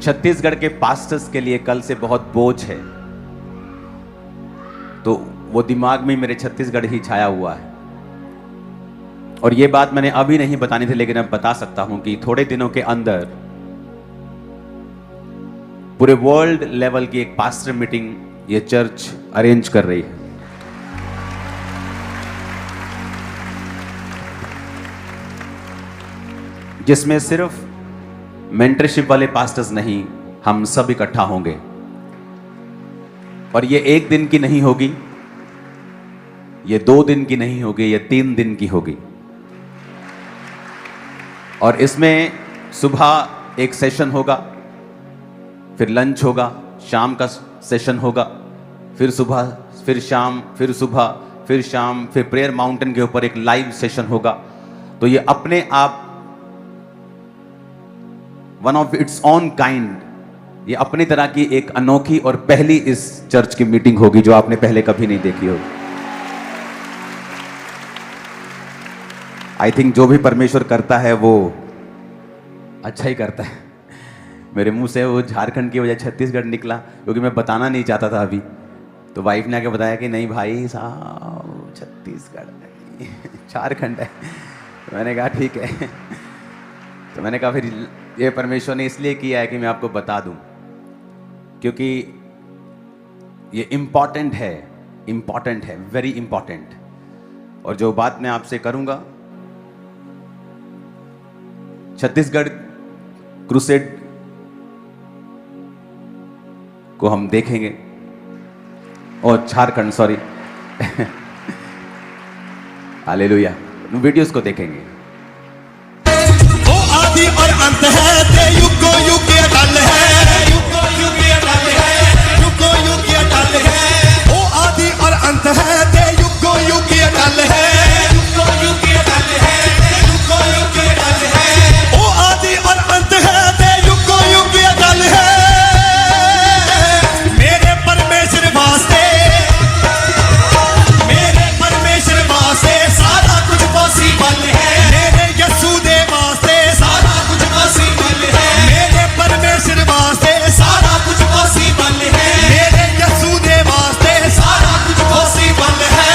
छत्तीसगढ़ के पास्टर्स के लिए कल से बहुत बोझ है, तो वो दिमाग में मेरे छत्तीसगढ़ ही छाया हुआ है। और ये बात मैंने अभी नहीं बतानी थी, लेकिन अब बता सकता हूं कि थोड़े दिनों के अंदर पूरे वर्ल्ड लेवल की एक पास्टर मीटिंग ये चर्च अरेंज कर रही है, जिसमें सिर्फ मेंटरशिप वाले पास्टर्स नहीं, हम सब इकट्ठा होंगे। और ये 1 दिन की नहीं होगी, ये 2 दिन की नहीं होगी, ये 3 दिन की होगी। और इसमें सुबह एक सेशन होगा, फिर लंच होगा, शाम का सेशन होगा, फिर सुबह, फिर शाम, फिर सुबह, फिर शाम, फिर प्रेयर माउंटेन के ऊपर एक लाइव सेशन होगा। तो ये अपने आप one of its on kind, ये अपनी तरह की एक अनोखी और पहली इस चर्च की मीटिंग होगी जो आपने पहले कभी नहीं देखी होगी। आई थिंक जो भी परमेश्वर करता है वो अच्छा ही करता है। मेरे मुंह से वो झारखंड की वजह छत्तीसगढ़ निकला, क्योंकि मैं बताना नहीं चाहता था अभी, तो वाइफ ने आके बताया कि नहीं भाई साहब, छत्तीसगढ़ नहीं, झारखंड है। तो मैंने कहा ठीक है। तो मैंने कहा फिर ये परमेश्वर ने इसलिए किया है कि मैं आपको बता दूं, क्योंकि ये इम्पॉर्टेंट है, वेरी इंपॉर्टेंट। और जो बात मैं आपसे करूंगा, छत्तीसगढ़ क्रूसेड को हम देखेंगे, और झारखंड, सॉरी, हालेलुया, वीडियोस को देखेंगे। वो आदि और अंत है, ते युगो युग के अटल है, युगो युग के अटल है, युगो युग के अटल है। वो आदि और अंत है, ते युगो युग के अटल है, युगो युग के अटल है, युगो युग के अटल है। वो आदि और अंत है, ते युगो युग के अटल है। मेरे परमेश्वर वास्ते, मेरे परमेश्वर वास्ते सारा कुछ पॉसिबल है। मेरे यीशु दे वास्ते सारा कुछ पॉसिबल है। मेरे परमेश्वर वास्ते सारा कुछ पॉसिबल है। मेरे यीशु दे वास्ते सारा कुछ पॉसिबल है।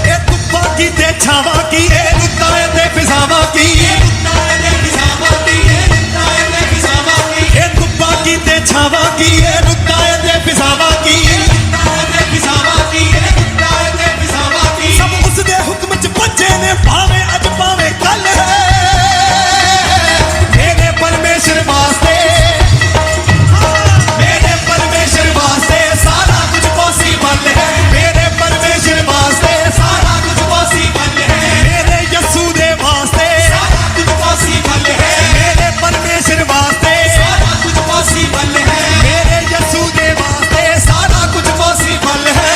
ए तुप्पा की ते छावा की, ए रुताए ते फिजावा की, ए रुताए ते फिजावा की, ए रुताए ते फिजावा की। ए तुप्पा की ते छावा की, ए रुताए ते फिजावा की, ए रुताए ते फिजावा की, ए रुताए ते फिजावा की। सब उस दे हुक्म च भज्जे ने, भावे अज भावे कल है। मेरे परमेश्वर वास्ते, मेरे परमेश्वर वास्ते सारा कुछ पॉसिबल है। मेरे परमेश्वर वास्ते सारा कुछ पॉसिबल है। मेरे यीशु दे वास्ते सारा कुछ पॉसिबल है। मेरे परमेश्वर वास्ते सारा कुछ पॉसिबल है। मेरे यीशु दे वास्ते सारा कुछ पॉसिबल है।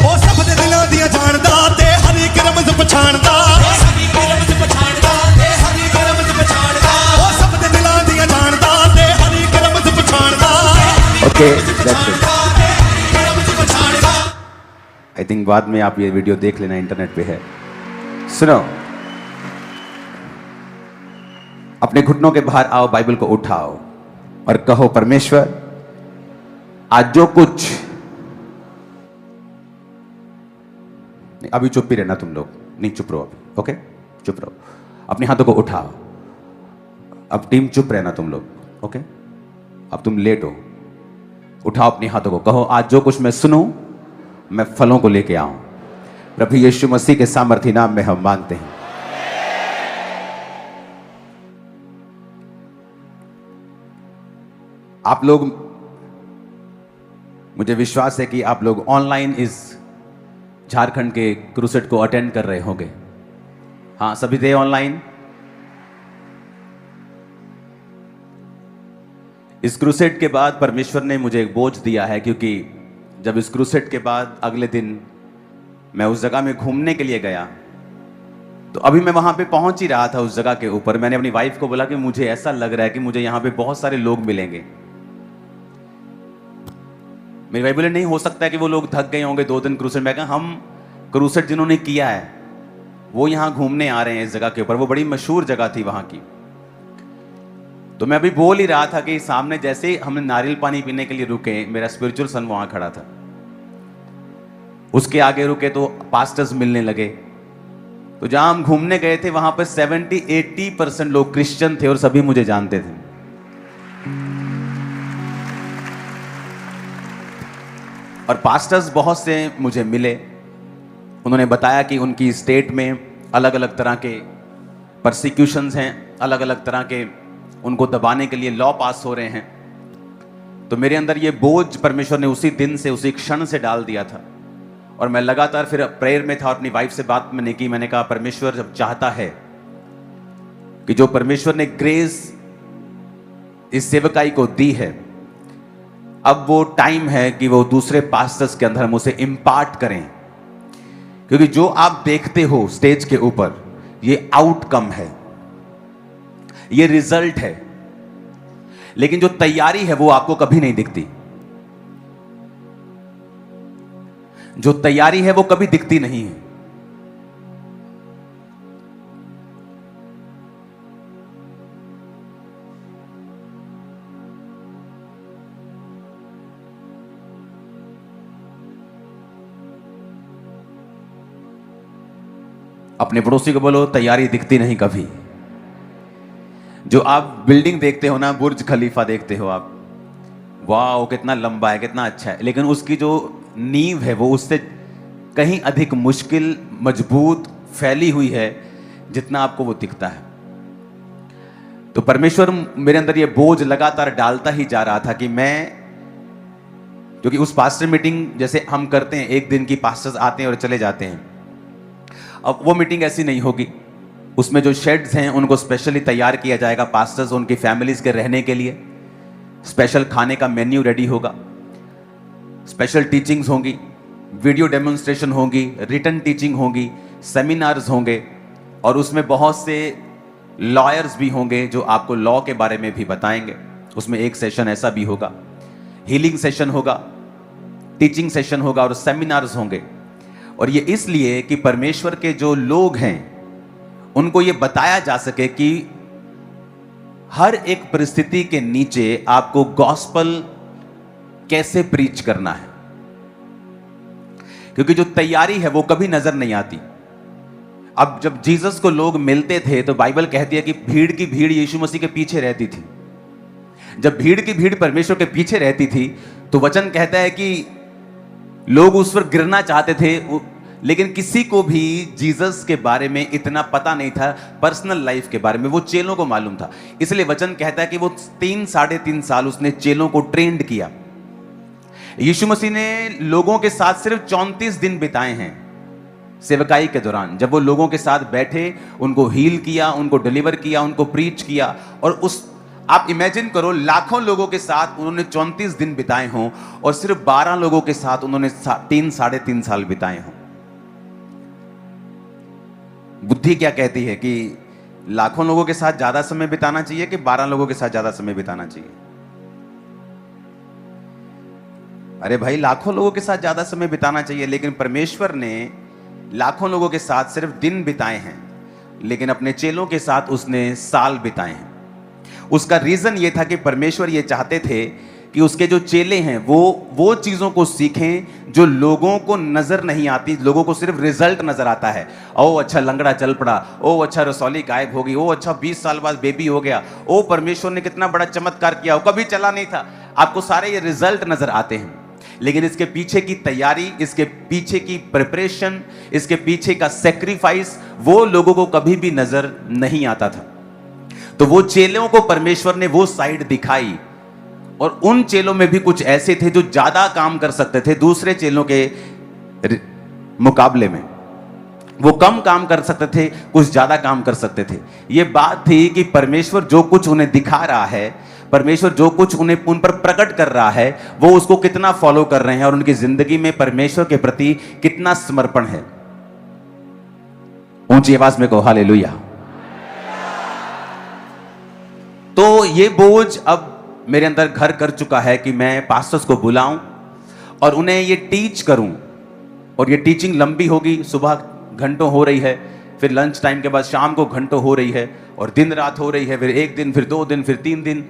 ਉਹ ਸਭ ਦੇ ਦਿਲਾਂ ਦੀਆਂ ਜਾਣਦਾ, ਤੇ ਹਰ ਇੱਕ ਰਮਜ਼ ਪਛਾਣਦਾ, ਹਰ ਇੱਕ ਰਮਜ਼ ਪਛਾਣਦਾ, ਤੇ ਹਰ ਇੱਕ ਰਮਜ਼ ਪਛਾਣਦਾ। ਉਹ ਸਭ ਦੇ ਦਿਲਾਂ ਦੀਆਂ ਜਾਣਦਾ, ਤੇ ਹਰ ਇੱਕ ਰਮਜ਼ ਪਛਾਣਦਾ। Okay, that's it. रमज़ पछाणदा। आई थिंक बाद में आप ये वीडियो देख लेना, इंटरनेट पे है। सुनो, अपने घुटनों के बाहर आओ, बाइबल को उठाओ और कहो, परमेश्वर आज जो कुछ, नहीं, अभी चुप ही रहना तुम लोग, नहीं चुप रहो अभी, ओके, चुप रहो। अपने हाथों को उठाओ, अब टीम चुप रहना तुम लोग, ओके। अब तुम लेट हो, उठाओ अपने हाथों को, कहो आज जो कुछ मैं सुनूं, मैं फलों को लेके आऊं। प्रभु यीशु मसीह के सामर्थी नाम में हम मांगते हैं। आप लोग, मुझे विश्वास है कि आप लोग ऑनलाइन इस झारखंड के क्रूसेड को अटेंड कर रहे होंगे। हाँ, सभी थे ऑनलाइन। इस क्रूसेड के बाद परमेश्वर ने मुझे एक बोझ दिया है, क्योंकि जब इस क्रूसेड के बाद अगले दिन मैं उस जगह में घूमने के लिए गया, तो अभी मैं वहां पे पहुंच ही रहा था उस जगह के ऊपर। मैंने अपनी वाइफ को बोला कि मुझे ऐसा लग रहा है कि मुझे यहां पे बहुत सारे लोग मिलेंगे। मेरी वाइफ बोले नहीं हो सकता है कि वो लोग थक गए होंगे 2 दिन क्रूसेड में। कहा हम क्रूसेड जिन्होंने किया है वो यहां घूमने आ रहे हैं इस जगह के ऊपर। वो बड़ी मशहूर जगह थी वहां की। तो मैं अभी बोल ही रहा था कि सामने जैसे ही हमने नारियल पानी पीने के लिए रुके, मेरा स्पिरिचुअल सन वहां खड़ा था। उसके आगे रुके तो पास्टर्स मिलने लगे। तो जहां हम घूमने गए थे वहां पर 70-80% लोग क्रिश्चियन थे और सभी मुझे जानते थे। और पास्टर्स बहुत से मुझे मिले। उन्होंने बताया कि उनकी स्टेट में अलग अलग तरह के परसिक्यूशंस हैं, अलग अलग तरह के उनको दबाने के लिए लॉ पास हो रहे हैं। तो मेरे अंदर ये बोझ परमेश्वर ने उसी दिन से, उसी क्षण से डाल दिया था। और मैं लगातार फिर प्रेयर में था और अपनी वाइफ से बात मैंने की। मैंने कहा परमेश्वर जब चाहता है कि जो परमेश्वर ने ग्रेस इस सेवकाई को दी है, अब वो टाइम है कि वो दूसरे पास्टर्स के अंदर हम उसे इम्पार्ट करें। क्योंकि जो आप देखते हो स्टेज के ऊपर, ये आउटकम है, ये रिजल्ट है, लेकिन जो तैयारी है वो आपको कभी नहीं दिखती। जो तैयारी है वो कभी दिखती नहीं है। अपने पड़ोसी को बोलो तैयारी दिखती नहीं कभी। जो आप बिल्डिंग देखते हो ना, बुर्ज खलीफा देखते हो आप, वाह कितना लंबा है, कितना अच्छा है, लेकिन उसकी जो नींव है वो उससे कहीं अधिक मुश्किल, मजबूत, फैली हुई है जितना आपको वो दिखता है। तो परमेश्वर मेरे अंदर ये बोझ लगातार डालता ही जा रहा था कि मैं, क्योंकि उस पास्टर मीटिंग जैसे हम करते हैं, एक दिन की पास्टर्स आते हैं और चले जाते हैं, अब वो मीटिंग ऐसी नहीं होगी। उसमें जो शेड्स हैं उनको स्पेशली तैयार किया जाएगा पास्टर्स, उनकी फैमिलीज के रहने के लिए। स्पेशल खाने का मेन्यू रेडी होगा, स्पेशल टीचिंग्स होंगी, वीडियो डेमोन्स्ट्रेशन होगी, रिटन टीचिंग होगी, सेमिनार्स होंगे, और उसमें बहुत से लॉयर्स भी होंगे जो आपको लॉ के बारे में भी बताएंगे। उसमें एक सेशन ऐसा भी होगा, हीलिंग सेशन होगा, टीचिंग सेशन होगा और सेमिनार्स होंगे। और ये इसलिए कि परमेश्वर के जो लोग हैं उनको ये बताया जा सके कि हर एक परिस्थिति के नीचे आपको गॉस्पल कैसे प्रीच करना है। क्योंकि जो तैयारी है वो कभी नजर नहीं आती। अब जब जीसस को लोग मिलते थे तो बाइबल कहती है कि भीड़ की भीड़ यीशु मसीह के पीछे रहती थी। जब भीड़ की भीड़ परमेश्वर के पीछे रहती थी तो वचन कहता है कि लोग उस पर गिरना चाहते थे, लेकिन किसी को भी जीसस के बारे में इतना पता नहीं था, पर्सनल लाइफ के बारे में। वो चेलों को मालूम था। इसलिए वचन कहता है कि वो 3-3.5 साल उसने चेलों को ट्रेंड किया। यीशु मसीह ने लोगों के साथ सिर्फ 34 दिन बिताए हैं सेवकाई के दौरान। जब वो लोगों के साथ बैठे, उनको हील किया, उनको डिलीवर किया, उनको प्रीच किया। और उस आप इमेजिन करो, लाखों लोगों के साथ उन्होंने 34 दिन बिताए हों और सिर्फ 12 लोगों के साथ उन्होंने 3-3.5 साल बिताए हों। बुद्धि क्या कहती है कि लाखों लोगों के साथ ज्यादा समय बिताना चाहिए कि 12 लोगों के साथ ज्यादा समय बिताना चाहिए? अरे भाई, लाखों लोगों के साथ ज्यादा समय बिताना चाहिए, लेकिन परमेश्वर ने लाखों लोगों के साथ सिर्फ दिन बिताए हैं, लेकिन अपने चेलों के साथ उसने साल बिताए हैं। उसका रीजन ये था कि परमेश्वर ये चाहते थे कि उसके जो चेले हैं वो चीजों को सीखें जो लोगों को नजर नहीं आती। लोगों को सिर्फ रिजल्ट नजर आता है। ओ अच्छा लंगड़ा चल पड़ा, ओ अच्छा रसौली गायब हो गई, ओ अच्छा 20 साल बाद बेबी हो गया, ओ परमेश्वर ने कितना बड़ा चमत्कार किया, वो कभी चला नहीं था। आपको सारे ये रिजल्ट नजर आते हैं, लेकिन इसके पीछे की तैयारी, इसके पीछे की प्रिपरेशन, इसके पीछे का सेक्रीफाइस वो लोगों को कभी भी नजर नहीं आता था। तो वो चेलों को परमेश्वर ने वो साइड दिखाई, और उन चेलों में भी कुछ ऐसे थे जो ज्यादा काम कर सकते थे दूसरे चेलों के मुकाबले में। वो कम काम कर सकते थे, कुछ ज्यादा काम कर सकते थे। ये बात थी कि परमेश्वर जो कुछ उन्हें दिखा रहा है, परमेश्वर जो कुछ उन्हें उन पर प्रकट कर रहा है, वो उसको कितना फॉलो कर रहे हैं और उनकी जिंदगी में परमेश्वर के प्रति कितना समर्पण है। ऊंची आवाज में कहो हालेलुया। तो ये बोझ अब मेरे अंदर घर कर चुका है कि मैं पास्टर्स को बुलाऊं और उन्हें ये टीच करूं। और ये टीचिंग लंबी होगी, सुबह घंटों हो रही है, फिर लंच टाइम के बाद शाम को घंटों हो रही है, और दिन रात हो रही है, फिर 1 दिन, फिर 2 दिन, फिर 3 दिन,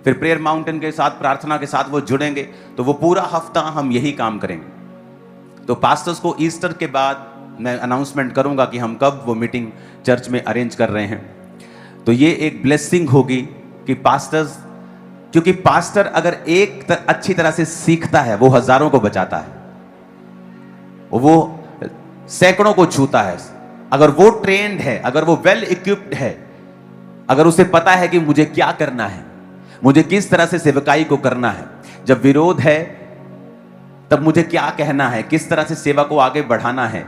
फिर प्रेयर माउंटेन के साथ, प्रार्थना के साथ वो जुड़ेंगे। तो वो पूरा हफ्ता हम यही काम करेंगे। तो पास्टर्स को ईस्टर के बाद मैं अनाउंसमेंट करूंगा कि हम कब वो मीटिंग चर्च में अरेंज कर रहे हैं। तो ये एक ब्लेसिंग होगी कि पास्टर्स, क्योंकि पास्टर अगर अच्छी तरह से सीखता है, वो हजारों को बचाता है, वो सैकड़ों को छूता है। अगर वो ट्रेंड है, अगर वो वेल इक्विप्ड है, अगर उसे पता है कि मुझे क्या करना है, मुझे किस तरह से सेवकाई को करना है, जब विरोध है तब मुझे क्या कहना है, किस तरह से सेवा को आगे बढ़ाना है।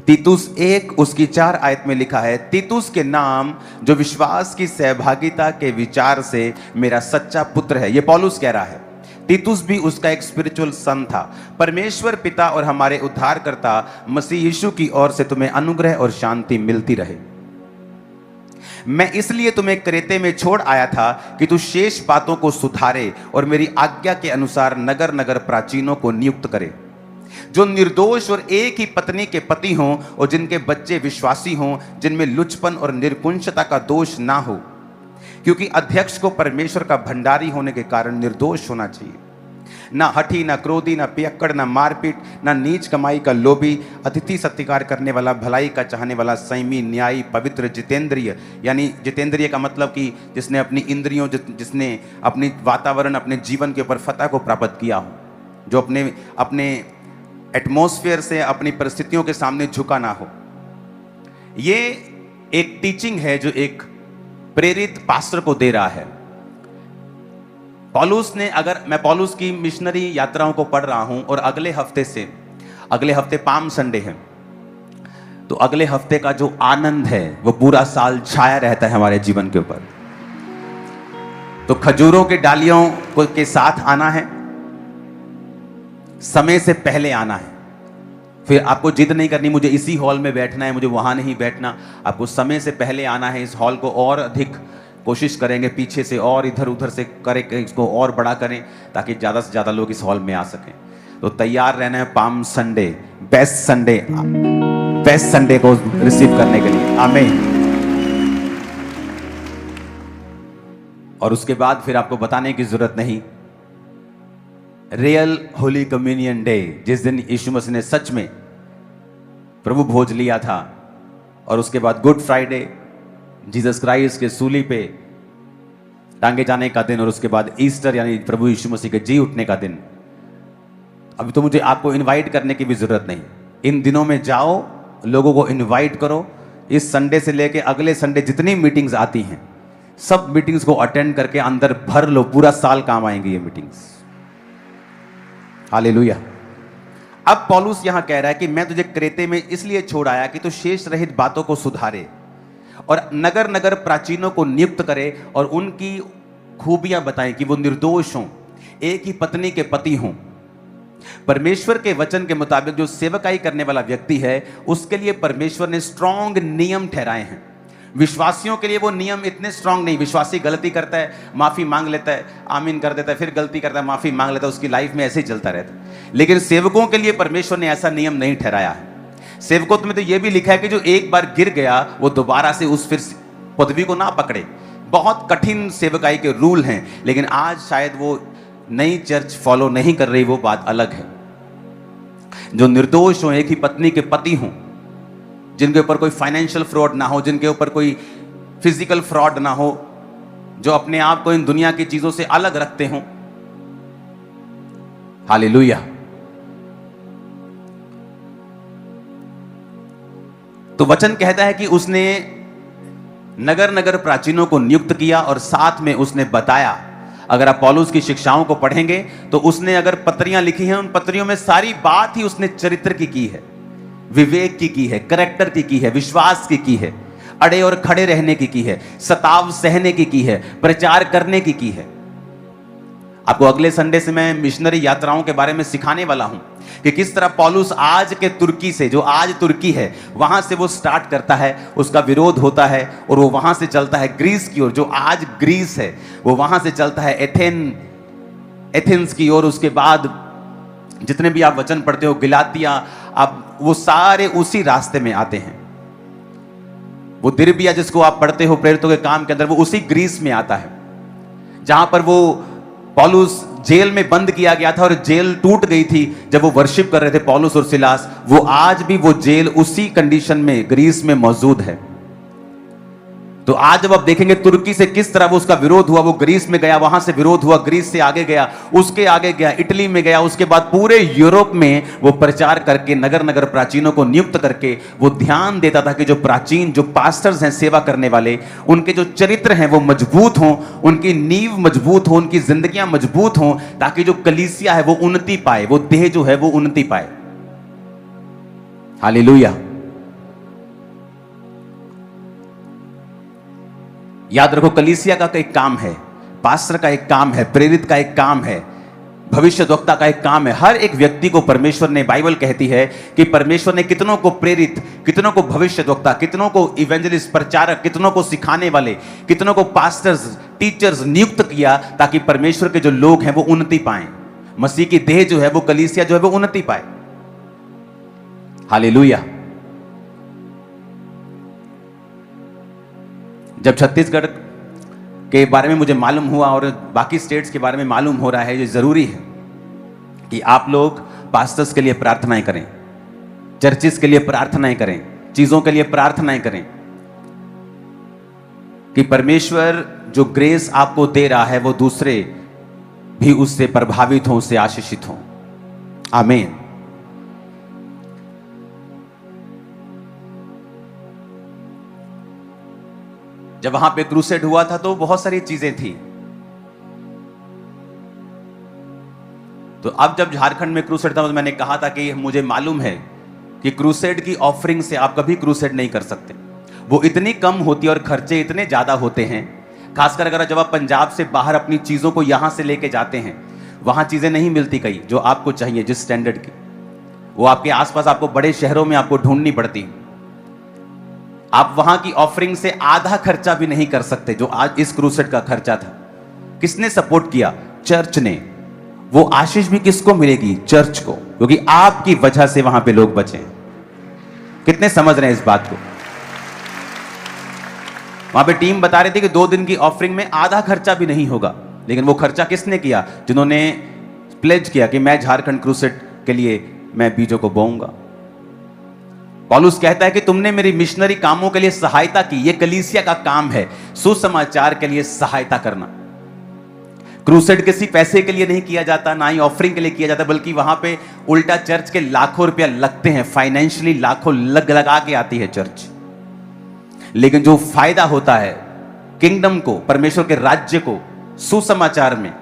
तीतुस 1 उसकी 4 आयत में लिखा है, तीतुस के नाम जो विश्वास की सहभागिता के विचार से मेरा सच्चा पुत्र है। ये पौलुस कह रहा है। तीतुस भी उसका एक स्पिरिचुअल सन था। परमेश्वर पिता और हमारे उद्धारकर्ता मसीह यीशु की ओर से तुम्हें अनुग्रह और शांति मिलती रहे। मैं इसलिए तुम्हें क्रेते में छोड़ आया था कि तू शेष बातों को सुधारे और मेरी आज्ञा के अनुसार नगर नगर प्राचीनों को नियुक्त करे, जो निर्दोष और एक ही पत्नी के पति हों और जिनके बच्चे विश्वासी हों, जिनमें लुचपन और निर्कुंशता का दोष ना हो, क्योंकि अध्यक्ष को परमेश्वर का भंडारी होने के कारण निर्दोष होना चाहिए। ना हठी, ना क्रोधी, ना पियक्कड़, ना मारपीट, ना नीच कमाई का लोभी, अतिथि सत्कार करने वाला, भलाई का चाहने वाला, संयमी, न्यायी, पवित्र, जितेंद्रिय। यानी जितेंद्रिय का मतलब कि जिसने अपनी इंद्रियों, जिसने अपनी वातावरण, अपने जीवन के ऊपर फतह को प्राप्त किया हो, जो अपने एटमॉस्फेयर से, अपनी परिस्थितियों के सामने झुका ना हो। ये एक टीचिंग है जो एक प्रेरित पास्टर को दे रहा है। पौलुस ने, अगर मैं पौलुस की मिशनरी यात्राओं को पढ़ रहा हूं और अगले हफ्ते पाम संडे है, तो अगले हफ्ते का जो आनंद है वो पूरा साल छाया रहता है हमारे जीवन के ऊपर। तो खजूरों के डालियों के साथ आना है, समय से पहले आना है। फिर आपको जिद नहीं करनी मुझे इसी हॉल में बैठना है, मुझे वहां नहीं बैठना। आपको समय से पहले आना है। इस हॉल को और अधिक कोशिश करेंगे पीछे से और इधर उधर से करें, इसको और बड़ा करें ताकि ज़्यादा से ज़्यादा लोग इस हॉल में आ सकें। तो तैयार रहना है पाम संडे, बेस्ट संडे को रिसीव करने के लिए। आमीन। और उसके बाद फिर आपको बताने की जरूरत नहीं, रियल होली कम्युनियन डे, जिस दिन यीशु मसीह ने सच में प्रभु भोज लिया था, और उसके बाद गुड फ्राइडे, जीसस क्राइस्ट के सूली पे टांगे जाने का दिन, और उसके बाद ईस्टर यानी प्रभु यीशु मसीह के जी उठने का दिन। अभी तो मुझे आपको इनवाइट करने की भी जरूरत नहीं। इन दिनों में जाओ, लोगों को इनवाइट करो। इस संडे से लेके अगले संडे जितनी मीटिंग्स आती हैं, सब मीटिंग्स को अटेंड करके अंदर भर लो। पूरा साल काम आएंगी ये मीटिंग्स। हालेलुया। अब पौलुस यहां कह रहा है कि मैं तुझे क्रेते में इसलिए छोड़ आया कि तू शेष रहित बातों को सुधारे और नगर नगर प्राचीनों को नियुक्त करे और उनकी खूबियां बताएं कि वो निर्दोष हों, एक ही पत्नी के पति हों। परमेश्वर के वचन के मुताबिक जो सेवकाई करने वाला व्यक्ति है, उसके लिए परमेश्वर ने स्ट्रॉन्ग नियम ठहराए हैं। विश्वासियों के लिए वो नियम इतने स्ट्रांग नहीं। विश्वासी गलती करता है, माफी मांग लेता है, आमीन कर देता है, फिर गलती करता है, माफी मांग लेता है, उसकी लाइफ में ऐसे ही चलता रहता है। लेकिन सेवकों के लिए परमेश्वर ने ऐसा नियम नहीं ठहराया है। सेवकों में तो ये भी लिखा है कि जो एक बार गिर गया वो दोबारा से उस फिर पदवी को ना पकड़े। बहुत कठिन सेवकाई के रूल हैं, लेकिन आज शायद वो नई चर्च फॉलो नहीं कर रही, वो बात अलग है। जो निर्दोष हो, एक ही पत्नी के पति हों, जिनके ऊपर कोई फाइनेंशियल फ्रॉड ना हो, जिनके ऊपर कोई फिजिकल फ्रॉड ना हो, जो अपने आप को इन दुनिया की चीजों से अलग रखते हों। हालेलुया। तो वचन कहता है कि उसने नगर नगर प्राचीनों को नियुक्त किया और साथ में उसने बताया। अगर आप पौलुस की शिक्षाओं को पढ़ेंगे तो उसने अगर पत्रियां लिखी हैं, उन पत्रियों में सारी बात ही उसने चरित्र की है, विवेक की है, करेक्टर की है, विश्वास की है, अड़े और खड़े रहने की है, सताव सहने की है, प्रचार करने की है। आपको अगले संडे से मैं मिशनरी यात्राओं के बारे में सिखाने वाला हूं कि किस तरह पौलुस आज के तुर्की से, जो आज तुर्की है, वहां से वो स्टार्ट करता है, उसका विरोध होता है और वो वहां से चलता है ग्रीस की ओर, जो आज ग्रीस है, वो वहां से चलता है एथेंस की ओर। उसके बाद जितने भी आप वचन पढ़ते हो, गिलातिया, आप वो सारे उसी रास्ते में आते हैं। वो दिरबिया जिसको आप पढ़ते हो प्रेरितों के काम के अंदर, वो उसी ग्रीस में आता है जहां पर वो पौलुस जेल में बंद किया गया था और जेल टूट गई थी जब वो वर्शिप कर रहे थे पौलुस और सिलास। वो आज भी वो जेल उसी कंडीशन में ग्रीस में मौजूद है। तो आज जब आप देखेंगे तुर्की से किस तरह वो उसका विरोध हुआ, वो ग्रीस में गया, वहां से विरोध हुआ, ग्रीस से आगे गया, उसके आगे गया, इटली में गया, उसके बाद पूरे यूरोप में वो प्रचार करके नगर नगर प्राचीनों को नियुक्त करके वो ध्यान देता था कि जो प्राचीन, जो पास्टर्स हैं, सेवा करने वाले, उनके जो चरित्र हैं वो मजबूत हों, उनकी नींव मजबूत हो, उनकी जिंदगियां मजबूत हों, ताकि जो कलीसिया है वो उन्नति पाए, वो देह जो है वो उन्नति पाए। हालेलुया। याद रखो, कलीसिया का एक काम है, पास्टर का एक काम है, प्रेरित का एक काम है, भविष्यद्वक्ता का एक काम है। हर एक व्यक्ति को परमेश्वर ने, बाइबल कहती है कि परमेश्वर ने कितनों को प्रेरित, कितनों को भविष्यद्वक्ता, कितनों को इवेंजलिस्ट, प्रचारक, कितनों को सिखाने वाले, कितनों को पास्टर्स, टीचर्स नियुक्त किया, ताकि परमेश्वर के जो लोग हैं वो उन्नति पाएं, मसीह की देह जो है वो, कलीसिया जो है वो उन्नति पाए। हालेलुया। जब छत्तीसगढ़ के बारे में मुझे मालूम हुआ और बाकी स्टेट्स के बारे में मालूम हो रहा है, ये जरूरी है कि आप लोग पास्टर्स के लिए प्रार्थनाएं करें, चर्चिस के लिए प्रार्थनाएं करें, चीजों के लिए प्रार्थनाएं करें कि परमेश्वर जो ग्रेस आपको दे रहा है वो दूसरे भी उससे प्रभावित हों, उससे आशीषित हों। आमीन। जब वहां पे क्रूसेड हुआ था तो बहुत सारी चीजें थी। तो अब जब झारखंड में क्रूसेड था तो मैंने कहा था कि मुझे मालूम है कि क्रूसेड की ऑफरिंग से आप कभी क्रूसेड नहीं कर सकते, वो इतनी कम होती है और खर्चे इतने ज्यादा होते हैं। खासकर अगर जब आप पंजाब से बाहर अपनी चीजों को यहां से लेके जाते हैं, वहां चीजें नहीं मिलती कई जो आपको चाहिए, जिस स्टैंडर्ड की, वो आपके आसपास, आपको बड़े शहरों में आपको ढूंढनी पड़ती। आप वहां की ऑफरिंग से आधा खर्चा भी नहीं कर सकते जो आज इस क्रूसेड का खर्चा था। किसने सपोर्ट किया? चर्च ने। वो आशीष भी किसको मिलेगी? चर्च को, क्योंकि आपकी वजह से वहां पे लोग बचे। कितने समझ रहे हैं इस बात को? वहां पे टीम बता रही थी कि 2 दिन की ऑफरिंग में आधा खर्चा भी नहीं होगा, लेकिन वो खर्चा किसने किया? जिन्होंने प्लेज किया कि मैं झारखंड क्रूसेड के लिए मैं बीजों को बोऊंगा। पौलुस कहता है कि तुमने मेरी मिशनरी कामों के लिए सहायता की। यह कलीसिया का काम है, सुसमाचार के लिए सहायता करना। क्रूसेड किसी पैसे के लिए नहीं किया जाता, ना ही ऑफरिंग के लिए किया जाता, बल्कि वहां पे उल्टा चर्च के लाखों रुपया लगते हैं, फाइनेंशियली लाखों लगा के आती है चर्च। लेकिन जो फायदा होता है किंगडम को, परमेश्वर के राज्य को, सुसमाचार में,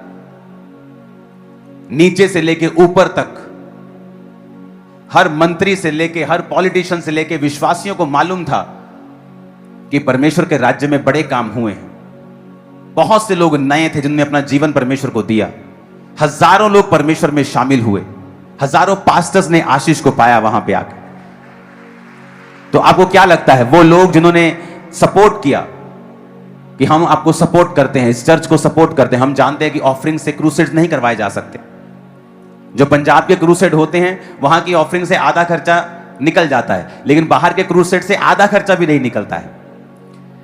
नीचे से लेके ऊपर तक, हर मंत्री से लेके, हर पॉलिटिशियन से लेके विश्वासियों को मालूम था कि परमेश्वर के राज्य में बड़े काम हुए हैं। बहुत से लोग नए थे जिन्होंने अपना जीवन परमेश्वर को दिया। हजारों लोग परमेश्वर में शामिल हुए, हजारों पास्टर्स ने आशीष को पाया वहां पे आके। तो आपको क्या लगता है, वो लोग जिन्होंने सपोर्ट किया कि हम आपको सपोर्ट करते हैं, इस चर्च को सपोर्ट करते हैं, हम जानते हैं कि ऑफरिंग से क्रूसेड नहीं करवाए जा सकते। जो पंजाब के क्रूसेड होते हैं वहां की ऑफरिंग से आधा खर्चा निकल जाता है, लेकिन बाहर के क्रूसेड से आधा खर्चा भी नहीं निकलता है।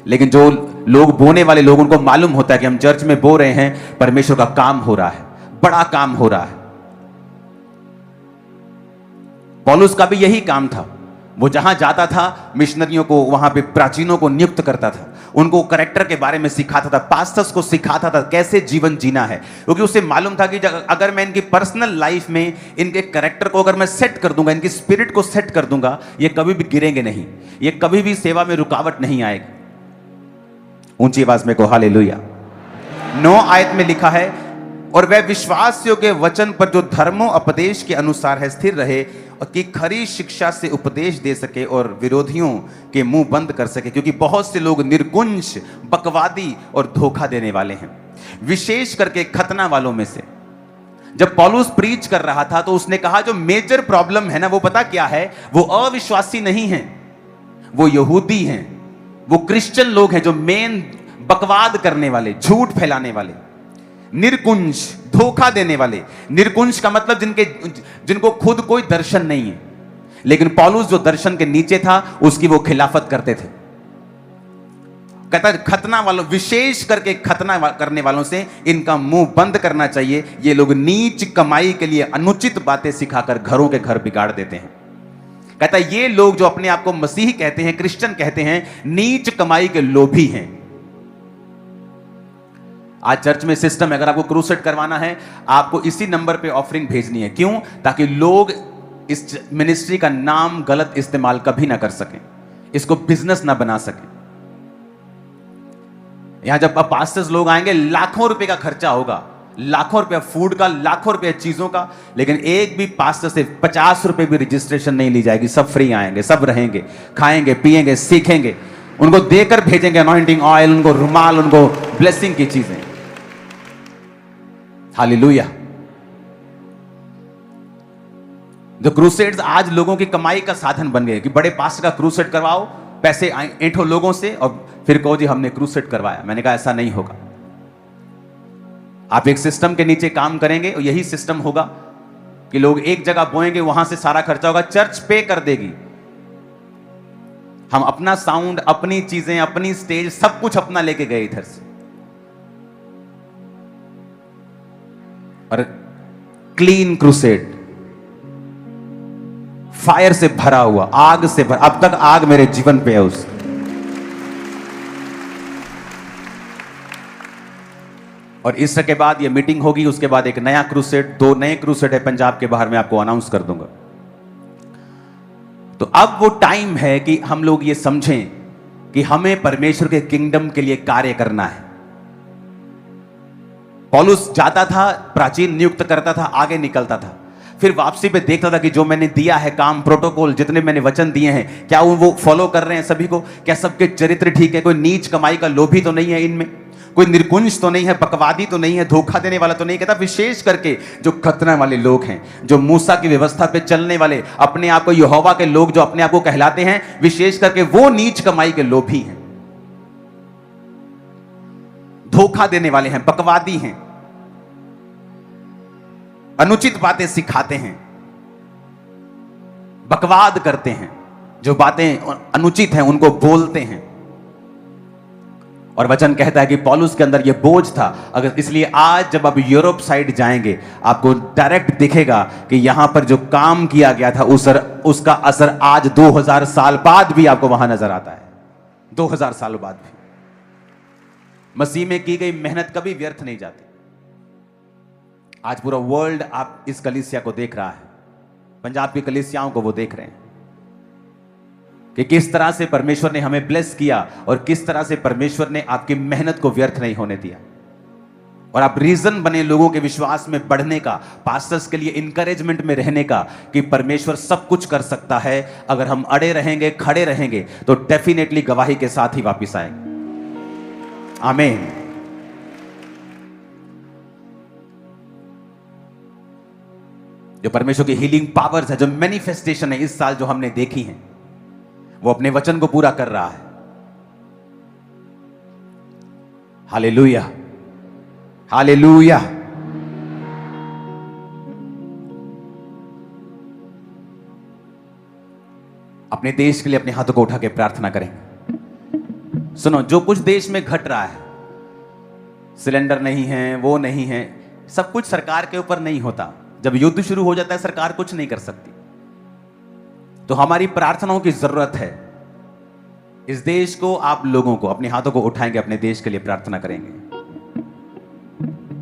लेकिन जो लोग बोने वाले लोग, उनको मालूम होता है कि हम चर्च में बो रहे हैं, परमेश्वर का काम हो रहा है, बड़ा काम हो रहा है। पौलुस का भी यही काम था। वो जहां जाता था मिशनरियों को, वहां पे प्राचीनों को नियुक्त करता था, उनको करेक्टर के बारे में सिखाता था, पास्टर्स को सिखाता था कैसे जीवन जीना है, क्योंकि उसे मालूम था कि अगर मैं इनकी पर्सनल लाइफ में इनके करेक्टर को अगर मैं सेट कर दूंगा, इनकी स्पिरिट को सेट कर दूंगा, ये कभी भी गिरेंगे नहीं, ये कभी भी सेवा में रुकावट नहीं आएगी। ऊंची आवाज में को हालेलुया। 9 आयत में लिखा है, और वह विश्वासियों के वचन पर जो धर्मोपदेश के अनुसार है स्थिर रहे, और कि खरी शिक्षा से उपदेश दे सके और विरोधियों के मुंह बंद कर सके, क्योंकि बहुत से लोग निर्कुंज, बकवादी और धोखा देने वाले हैं, विशेष करके खतना वालों में से। जब पौलुस प्रीच कर रहा था तो उसने कहा जो मेजर प्रॉब्लम है ना, वो पता क्या है? वो अविश्वासी नहीं है, वो यहूदी हैं, वो क्रिश्चियन लोग हैं जो मेन बकवाद करने वाले, झूठ फैलाने वाले, निर्कुंज, धोखा देने वाले। निर्कुंज का मतलब जिनको खुद कोई दर्शन नहीं है, लेकिन पौलुस जो दर्शन के नीचे था उसकी वो खिलाफत करते थे। कहता खतना वालों, विशेष करके खतना करने वालों से इनका मुंह बंद करना चाहिए। ये लोग नीच कमाई के लिए अनुचित बातें सिखाकर घरों के घर बिगाड़ देते हैं। कहता ये लोग जो अपने आप को मसीही कहते हैं, क्रिश्चियन कहते हैं, नीच कमाई के लोभी हैं। आज चर्च में सिस्टम है, अगर आपको क्रूसेड करवाना है आपको इसी नंबर पे ऑफरिंग भेजनी है। क्यों? ताकि लोग इस मिनिस्ट्री का नाम गलत इस्तेमाल कभी ना कर सकें, इसको बिजनेस ना बना सकें। यहां जब पास्टर्स लोग आएंगे, लाखों रुपए का खर्चा होगा, लाखों रुपया फूड का, लाखों रुपया चीजों का, लेकिन एक भी पास्टर से 50 रुपए भी रजिस्ट्रेशन नहीं ली जाएगी। सब फ्री आएंगे, सब रहेंगे, खाएंगे, पिएंगे, सीखेंगे, उनको देकर भेजेंगे अनॉइंटिंग ऑयल, उनको रुमाल, उनको ब्लेसिंग की चीजें। हालेलुया। जो क्रूसेड्स आज लोगों की कमाई का साधन बन गए कि बड़े पास्टर का क्रूसेड करवाओ, पैसे ऐंठो लोगों से और फिर कहो जी हमने क्रूसेड करवाया। मैंने कहा ऐसा नहीं होगा। आप एक सिस्टम के नीचे काम करेंगे और यही सिस्टम होगा कि लोग एक जगह बोएंगे, वहां से सारा खर्चा होगा, चर्च पे कर देगी। हम अपना साउंड, अपनी चीजें, अपनी स्टेज, सब कुछ अपना लेके गए इधर से, और क्लीन क्रूसेड, फायर से भरा हुआ, आग से भरा। अब तक आग मेरे जीवन पे है उस। और इसके बाद ये मीटिंग होगी, उसके बाद एक नया क्रूसेड, 2 नए क्रूसेड है पंजाब के बाहर, मैं आपको अनाउंस कर दूंगा। तो अब वो टाइम है कि हम लोग ये समझें कि हमें परमेश्वर के किंगडम के लिए कार्य करना है। पौलुस जाता था, प्राचीन नियुक्त करता था, आगे निकलता था, फिर वापसी पे देखता था कि जो मैंने दिया है काम, प्रोटोकॉल, जितने मैंने वचन दिए हैं, क्या वो फॉलो कर रहे हैं सभी को? क्या सबके चरित्र ठीक है? कोई नीच कमाई का लोभी तो नहीं है इनमें? कोई निर्कुंज तो नहीं है? बकवादी तो नहीं है? धोखा देने वाला तो नहीं? कहता विशेष करके जो खतना वाले लोग हैं, जो मूसा की व्यवस्था पे चलने वाले, अपने आप को यहोवा के लोग जो अपने आप को कहलाते हैं, विशेष करके वो नीच कमाई के लोभी हैं, धोखा देने वाले हैं, बकवादी हैं, अनुचित बातें सिखाते हैं, बकवाद करते हैं, जो बातें अनुचित हैं उनको बोलते हैं। और वचन कहता है कि पौलुस के अंदर यह बोझ था। अगर इसलिए आज जब आप यूरोप साइड जाएंगे, आपको डायरेक्ट दिखेगा कि यहां पर जो काम किया गया था उसका असर आज 2000 साल बाद भी आपको वहां नजर आता है। 2000 साल बाद भी मसीह में की गई मेहनत कभी व्यर्थ नहीं जाती। आज पूरा वर्ल्ड आप इस कलीसिया को देख रहा है, पंजाब की कलीसियाओं को वो देख रहे हैं कि किस तरह से परमेश्वर ने हमें ब्लेस किया और किस तरह से परमेश्वर ने आपकी मेहनत को व्यर्थ नहीं होने दिया। और आप रीजन बने लोगों के विश्वास में बढ़ने का, पास्टर्स के लिए इंकरेजमेंट में रहने का, कि परमेश्वर सब कुछ कर सकता है। अगर हम अड़े रहेंगे, खड़े रहेंगे, तो डेफिनेटली गवाही के साथ ही वापिस आएंगे। आमीन। जो परमेश्वर की हीलिंग पावर्स है, जो मैनिफेस्टेशन है इस साल जो हमने देखी है, वो अपने वचन को पूरा कर रहा है। Hallelujah, hallelujah. अपने देश के लिए अपने हाथों को उठा के प्रार्थना करें। सुनो, जो कुछ देश में घट रहा है, सिलेंडर नहीं है, वो नहीं है, सब कुछ सरकार के ऊपर नहीं होता। जब युद्ध शुरू हो जाता है सरकार कुछ नहीं कर सकती। तो हमारी प्रार्थनाओं की जरूरत है। इस देश को, आप लोगों को अपने हाथों को उठाएंगे, अपने देश के लिए प्रार्थना करेंगे।